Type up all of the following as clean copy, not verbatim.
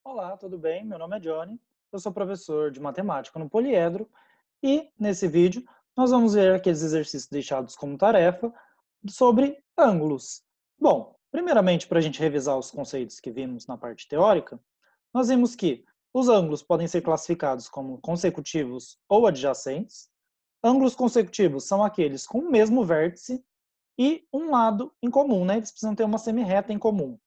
Olá, tudo bem? Meu nome é Johnny, eu sou professor de matemática no Poliedro e, nesse vídeo, nós vamos ver aqueles exercícios deixados como tarefa sobre ângulos. Bom, primeiramente, para a gente revisar os conceitos que vimos na parte teórica, nós vimos que os ângulos podem ser classificados como consecutivos ou adjacentes. Ângulos consecutivos são aqueles com o mesmo vértice e um lado em comum, né? Eles precisam ter uma semirreta em comum.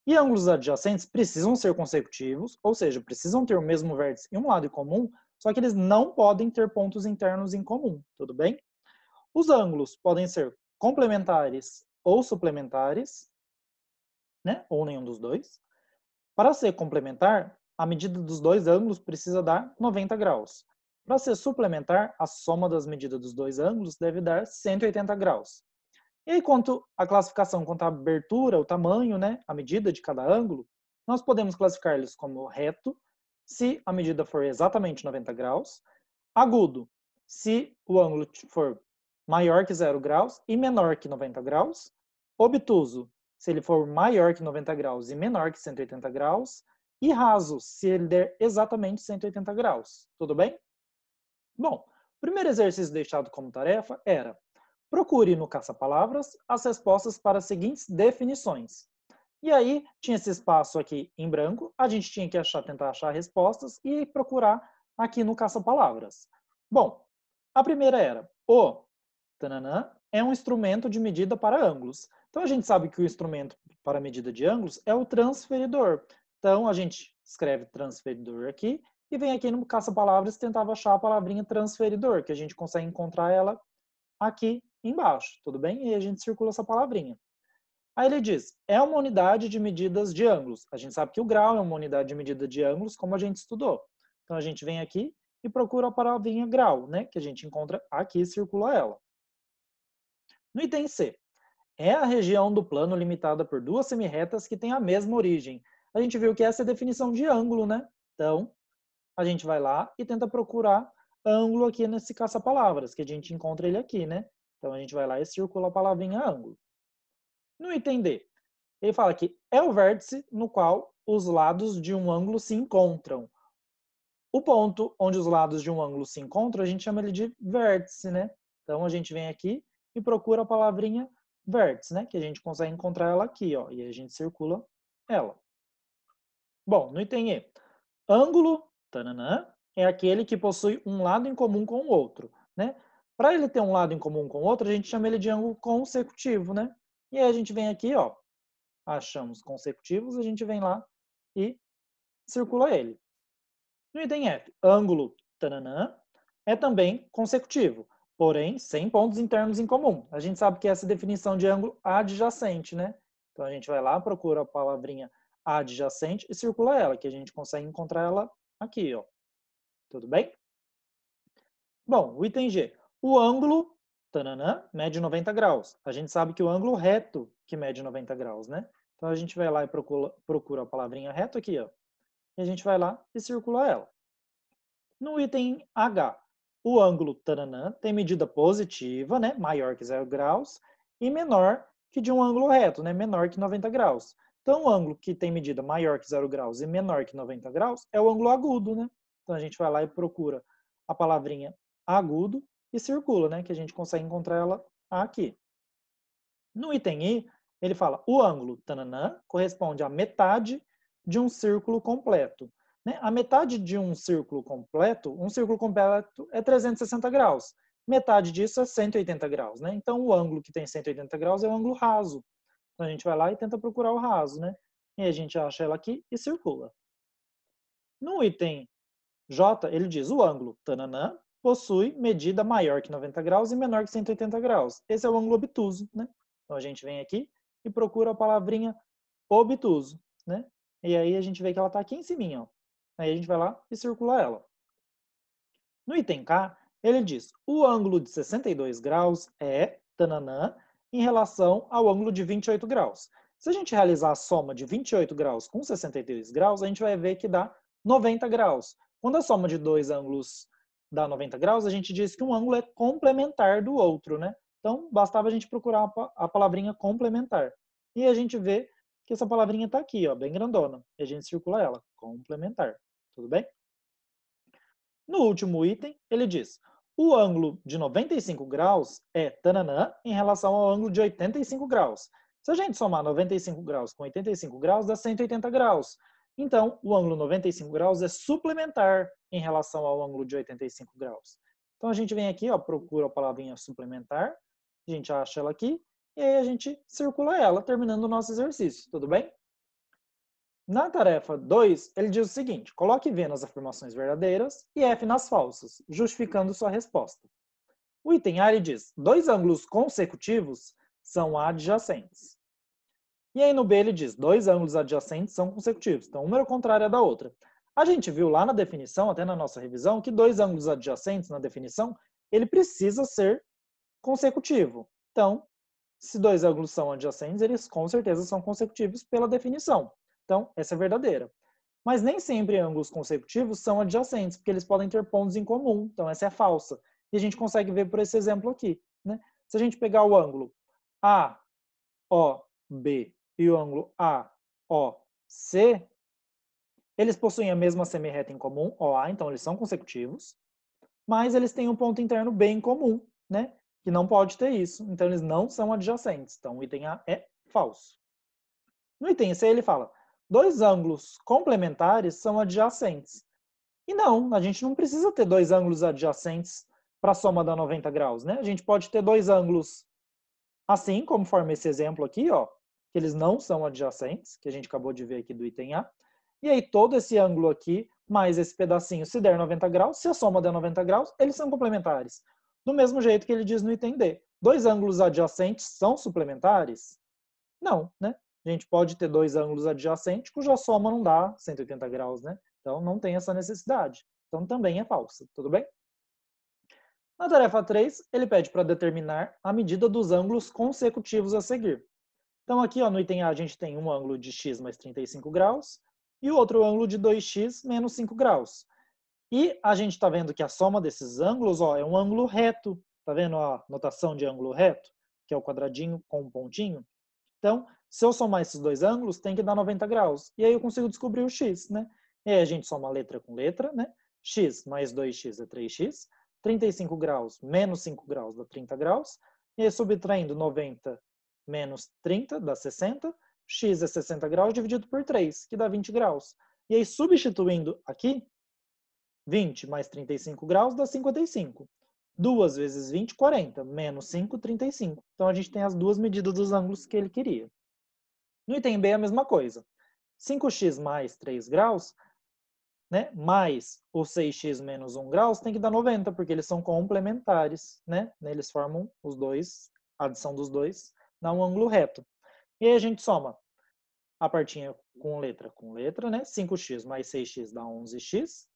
E ângulos adjacentes precisam ser consecutivos, ou seja, precisam ter o mesmo vértice e um lado em comum, só que eles não podem ter pontos internos em comum, tudo bem? Os ângulos podem ser complementares ou suplementares, né? Ou nenhum dos dois. Para ser complementar, a medida dos dois ângulos precisa dar 90 graus. Para ser suplementar, a soma das medidas dos dois ângulos deve dar 180 graus. E aí, quanto à classificação, quanto à abertura, o tamanho, né, a medida de cada ângulo, nós podemos classificar eles como reto, se a medida for exatamente 90 graus, agudo, se o ângulo for maior que 0 graus e menor que 90 graus, obtuso, se ele for maior que 90 graus e menor que 180 graus, e raso, se ele der exatamente 180 graus. Tudo bem? Bom, o primeiro exercício deixado como tarefa era: procure no caça-palavras as respostas para as seguintes definições. E aí, tinha esse espaço aqui em branco, a gente tinha que tentar achar respostas e procurar aqui no caça-palavras. Bom, a primeira era: o tananã é um instrumento de medida para ângulos. Então a gente sabe que o instrumento para medida de ângulos é o transferidor. Então a gente escreve transferidor aqui e vem aqui no caça-palavras tentar achar a palavrinha transferidor, que a gente consegue encontrar ela aqui embaixo, tudo bem? E a gente circula essa palavrinha. Aí ele diz, é uma unidade de medidas de ângulos. A gente sabe que o grau é uma unidade de medida de ângulos, como a gente estudou. Então a gente vem aqui e procura a palavrinha grau, né? Que a gente encontra aqui e circula ela. No item C, é a região do plano limitada por duas semirretas que têm a mesma origem. A gente viu que essa é a definição de ângulo, né? Então, a gente vai lá e tenta procurar ângulo aqui nesse caça-palavras, que a gente encontra ele aqui, né? Então, a gente vai lá e circula a palavrinha ângulo. No item D, ele fala que é o vértice no qual os lados de um ângulo se encontram. O ponto onde os lados de um ângulo se encontram, a gente chama ele de vértice, né? Então, a gente vem aqui e procura a palavrinha vértice, né? Que a gente consegue encontrar ela aqui, ó, e a gente circula ela. Bom, no item E, ângulo, tananã, é aquele que possui um lado em comum com o outro, né? Para ele ter um lado em comum com o outro, a gente chama ele de ângulo consecutivo, né? E aí a gente vem aqui, ó, achamos consecutivos, a gente vem lá e circula ele. No item F, ângulo, tananã, é também consecutivo, porém sem pontos internos em comum. A gente sabe que essa é a definição de ângulo adjacente, né? Então a gente vai lá, procura a palavrinha adjacente e circula ela, que a gente consegue encontrar ela aqui, ó. Tudo bem? Bom, o item G. O ângulo, tananã, mede 90 graus. A gente sabe que o ângulo reto que mede 90 graus, né? Então a gente vai lá e procura a palavrinha reto aqui, ó. E a gente vai lá e circula ela. No item H, o ângulo tananã tem medida positiva, né, maior que 0 graus, e menor que de um ângulo reto, né, menor que 90 graus. Então, o ângulo que tem medida maior que 0 graus e menor que 90 graus é o ângulo agudo, né? Então, a gente vai lá e procura a palavrinha agudo e circula, né, que a gente consegue encontrar ela aqui. No item I, ele fala, o ângulo tananã corresponde à metade de um círculo completo. Né? A metade de um círculo completo é 360 graus. Metade disso é 180 graus. Né? Então, o ângulo que tem 180 graus é o ângulo raso. Então, a gente vai lá e tenta procurar o raso. Né? E a gente acha ela aqui e circula. No item J, ele diz, o ângulo tananã possui medida maior que 90 graus e menor que 180 graus. Esse é o ângulo obtuso. Né? Então, a gente vem aqui e procura a palavrinha obtuso. Né? E aí, a gente vê que ela está aqui em cima. Ó. Aí a gente vai lá e circula ela. No item K, ele diz, o ângulo de 62 graus é tananã em relação ao ângulo de 28 graus. Se a gente realizar a soma de 28 graus com 62 graus, a gente vai ver que dá 90 graus. Quando a soma de dois ângulos dá 90 graus, a gente diz que um ângulo é complementar do outro, né? Então, bastava a gente procurar a palavrinha complementar. E a gente vê que essa palavrinha está aqui, ó, bem grandona, e a gente circula ela, complementar, tudo bem? No último item, ele diz, o ângulo de 95 graus é tananã em relação ao ângulo de 85 graus. Se a gente somar 95 graus com 85 graus, dá 180 graus. Então, o ângulo 95 graus é suplementar em relação ao ângulo de 85 graus. Então, a gente vem aqui, ó, procura a palavrinha suplementar, a gente acha ela aqui, e aí a gente circula ela, terminando o nosso exercício, tudo bem? Na tarefa 2, ele diz o seguinte, coloque V nas afirmações verdadeiras e F nas falsas, justificando sua resposta. O item A ele diz, dois ângulos consecutivos são adjacentes. E aí no B ele diz, dois ângulos adjacentes são consecutivos. Então, uma é o contrário da outra. A gente viu lá na definição, até na nossa revisão, que dois ângulos adjacentes, na definição, ele precisa ser consecutivo. Então, se dois ângulos são adjacentes, eles com certeza são consecutivos pela definição. Então, essa é verdadeira. Mas nem sempre ângulos consecutivos são adjacentes, porque eles podem ter pontos em comum. Então, essa é falsa. E a gente consegue ver por esse exemplo aqui, né? Se a gente pegar o ângulo AOB e o ângulo AOC, eles possuem a mesma semirreta em comum, OA, então eles são consecutivos, mas eles têm um ponto interno B em comum, né? Que não pode ter isso, então eles não são adjacentes. Então, o item A é falso. No item C, ele fala, dois ângulos complementares são adjacentes. E não, a gente não precisa ter dois ângulos adjacentes para a soma dar 90 graus, né? A gente pode ter dois ângulos assim, conforme esse exemplo aqui, ó, que eles não são adjacentes, que a gente acabou de ver aqui do item A. E aí todo esse ângulo aqui, mais esse pedacinho, se der 90 graus, se a soma der 90 graus, eles são complementares. Do mesmo jeito que ele diz no item D. Dois ângulos adjacentes são suplementares? Não, né? A gente pode ter dois ângulos adjacentes cuja soma não dá 180 graus, né? Então não tem essa necessidade. Então também é falsa, tudo bem? Na tarefa 3, ele pede para determinar a medida dos ângulos consecutivos a seguir. Então aqui ó, no item A a gente tem um ângulo de x mais 35 graus e o outro ângulo de 2x menos 5 graus. E a gente está vendo que a soma desses ângulos ó, é um ângulo reto. Tá vendo a notação de ângulo reto? Que é o quadradinho com um pontinho. Então, se eu somar esses dois ângulos, tem que dar 90 graus. E aí eu consigo descobrir o x, né? E aí a gente soma letra com letra, né? X mais 2x é 3x. 35 graus menos 5 graus dá 30 graus. E aí, subtraindo 90 menos 30 dá 60. X é 60 graus dividido por 3, que dá 20 graus. E aí, substituindo aqui, 20 mais 35 graus dá 55. 2 vezes 20, 40. Menos 5, 35. Então, a gente tem as duas medidas dos ângulos que ele queria. No item B, a mesma coisa. 5x mais 3 graus, né, mais o 6x menos 1 graus, tem que dar 90, porque eles são complementares. Né? Eles formam os dois, a adição dos dois, dá um ângulo reto. E aí a gente soma a partinha com letra, né? 5x mais 6x dá 11x.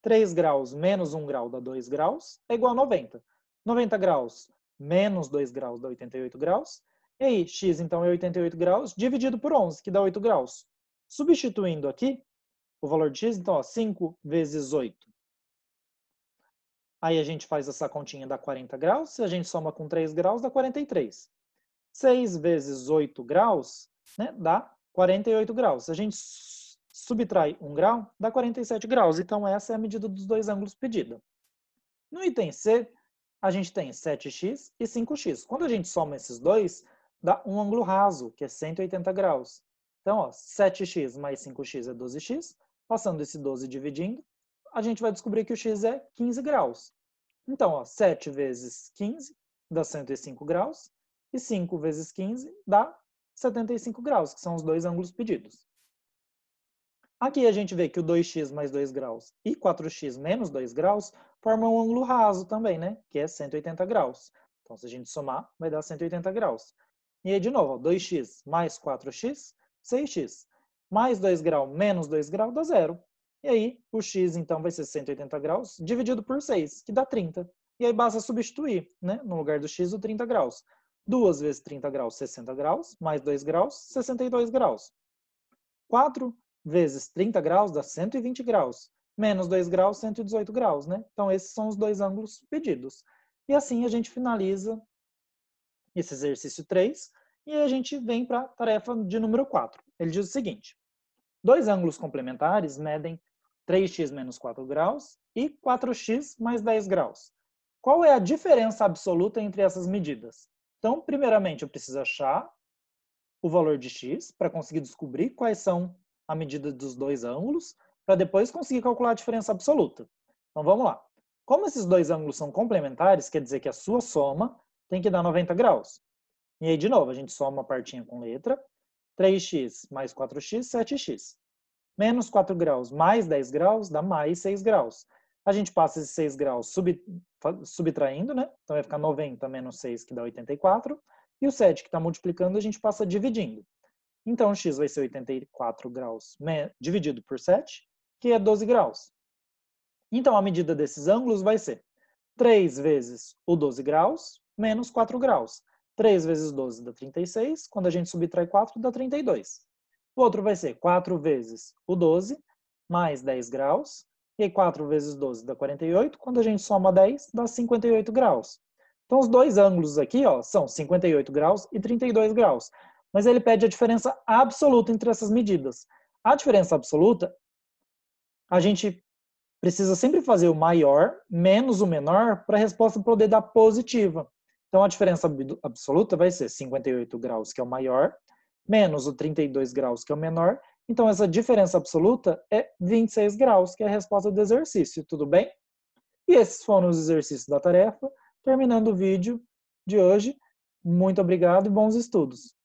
3 graus menos 1 grau dá 2 graus, é igual a 90. 90 graus menos 2 graus dá 88 graus. E aí, x então é 88 graus, dividido por 11, que dá 8 graus. Substituindo aqui, o valor de x, então, ó, 5 vezes 8. Aí a gente faz essa continha, dá 40 graus. Se a gente soma com 3 graus, dá 43. 6 vezes 8 graus, né, dá 48 graus. Se a gente subtrai 1 grau, dá 47 graus. Então, essa é a medida dos dois ângulos pedida. No item C, a gente tem 7x e 5x. Quando a gente soma esses dois, dá um ângulo raso, que é 180 graus. Então, ó, 7x mais 5x é 12x. Passando esse 12 dividindo, a gente vai descobrir que o x é 15 graus. Então, ó, 7 vezes 15 dá 105 graus. E 5 vezes 15 dá 75 graus, que são os dois ângulos pedidos. Aqui a gente vê que o 2x mais 2 graus e 4x menos 2 graus formam um ângulo raso também, né? Que é 180 graus. Então, se a gente somar, vai dar 180 graus. E aí, de novo, ó, 2x mais 4x, 6x. Mais 2 graus menos 2 graus dá zero. E aí, o x, então, vai ser 180 graus dividido por 6, que dá 30. E aí, basta substituir, né? No lugar do x, o 30 graus. 2 vezes 30 graus, 60 graus. Mais 2 graus, 62 graus. 4 vezes 30 graus dá 120 graus. Menos 2 graus, 118 graus, né? Então, esses são os dois ângulos pedidos. E assim a gente finaliza esse exercício 3. E aí a gente vem para a tarefa de número 4. Ele diz o seguinte: dois ângulos complementares medem 3x menos 4 graus e 4x mais 10 graus. Qual é a diferença absoluta entre essas medidas? Então, primeiramente, eu preciso achar o valor de x para conseguir descobrir quais são a medida dos dois ângulos, para depois conseguir calcular a diferença absoluta. Então, vamos lá. Como esses dois ângulos são complementares, quer dizer que a sua soma tem que dar 90 graus. E aí, de novo, a gente soma uma partinha com letra. 3x mais 4x, 7x. Menos 4 graus mais 10 graus dá mais 6 graus. A gente passa esses 6 graus subtraindo, né? Então vai ficar 90 menos 6, que dá 84. E o 7, que está multiplicando, a gente passa dividindo. Então, x vai ser 84 graus dividido por 7, que é 12 graus. Então, a medida desses ângulos vai ser 3 vezes o 12 graus menos 4 graus. 3 vezes 12 dá 36, quando a gente subtrai 4 dá 32. O outro vai ser 4 vezes o 12 mais 10 graus, e aí 4 vezes 12 dá 48, quando a gente soma 10 dá 58 graus. Então os dois ângulos aqui são 58 graus e 32 graus, mas ele pede a diferença absoluta entre essas medidas. A diferença absoluta, a gente precisa sempre fazer o maior menos o menor para a resposta poder dar positiva. Então, a diferença absoluta vai ser 58 graus, que é o maior, menos o 32 graus, que é o menor. Então, essa diferença absoluta é 26 graus, que é a resposta do exercício, tudo bem? E esses foram os exercícios da tarefa. Terminando o vídeo de hoje. Muito obrigado e bons estudos!